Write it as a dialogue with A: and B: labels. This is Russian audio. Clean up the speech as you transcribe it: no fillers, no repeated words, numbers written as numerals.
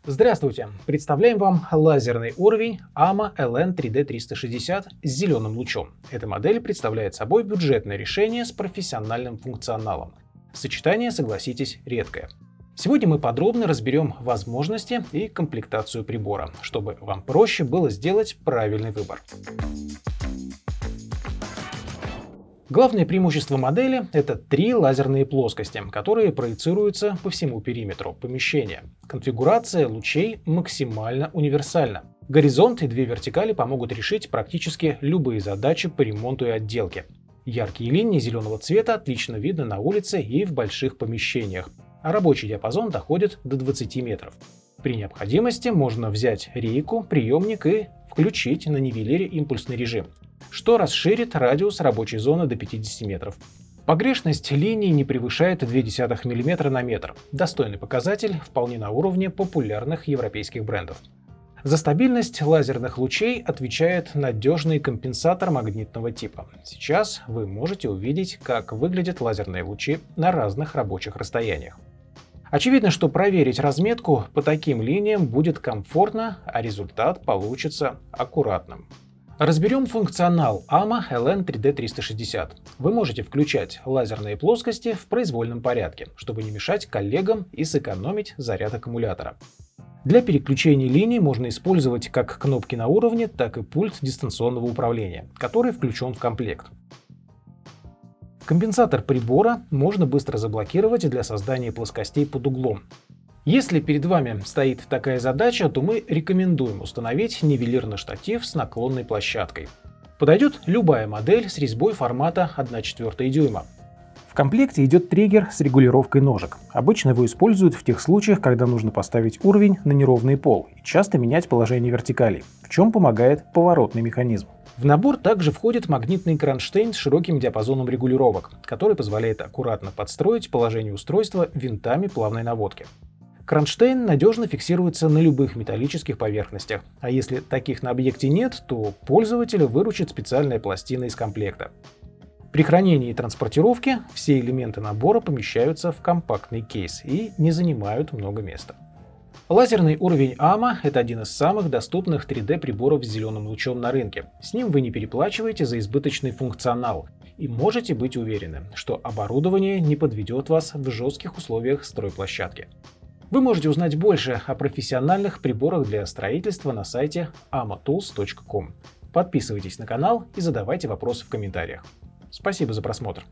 A: Здравствуйте! Представляем вам лазерный уровень AMA LN3D360 с зеленым лучом. Эта модель представляет собой бюджетное решение с профессиональным функционалом. Сочетание, согласитесь, редкое. Сегодня мы подробно разберем возможности и комплектацию прибора, чтобы вам проще было сделать правильный выбор. Главное преимущество модели – это 3 лазерные плоскости, которые проецируются по всему периметру помещения. Конфигурация лучей максимально универсальна. Горизонт и 2 вертикали помогут решить практически любые задачи по ремонту и отделке. Яркие линии зеленого цвета отлично видно на улице и в больших помещениях, а рабочий диапазон доходит до 20 метров. При необходимости можно взять рейку, приемник и включить на нивелире импульсный режим, что расширит радиус рабочей зоны до 50 метров. Погрешность линий не превышает 0,2 мм на метр. Достойный показатель, вполне на уровне популярных европейских брендов. За стабильность лазерных лучей отвечает надежный компенсатор магнитного типа. Сейчас вы можете увидеть, как выглядят лазерные лучи на разных рабочих расстояниях. Очевидно, что проверить разметку по таким линиям будет комфортно, а результат получится аккуратным. Разберем функционал AMA LN3D360. Вы можете включать лазерные плоскости в произвольном порядке, чтобы не мешать коллегам и сэкономить заряд аккумулятора. Для переключения линий можно использовать как кнопки на уровне, так и пульт дистанционного управления, который включен в комплект. Компенсатор прибора можно быстро заблокировать для создания плоскостей под углом. Если перед вами стоит такая задача, то мы рекомендуем установить нивелирный штатив с наклонной площадкой. Подойдет любая модель с резьбой формата 1/4 дюйма. В комплекте идет триггер с регулировкой ножек. Обычно его используют в тех случаях, когда нужно поставить уровень на неровный пол и часто менять положение вертикалей, в чем помогает поворотный механизм. В набор также входит магнитный кронштейн с широким диапазоном регулировок, который позволяет аккуратно подстроить положение устройства винтами плавной наводки. Кронштейн надежно фиксируется на любых металлических поверхностях, а если таких на объекте нет, то пользователя выручит специальная пластина из комплекта. При хранении и транспортировке все элементы набора помещаются в компактный кейс и не занимают много места. Лазерный уровень AMA – это один из самых доступных 3D-приборов с зеленым лучом на рынке. С ним вы не переплачиваете за избыточный функционал и можете быть уверены, что оборудование не подведет вас в жестких условиях стройплощадки. Вы можете узнать больше о профессиональных приборах для строительства на сайте amatools.com. Подписывайтесь на канал и задавайте вопросы в комментариях. Спасибо за просмотр.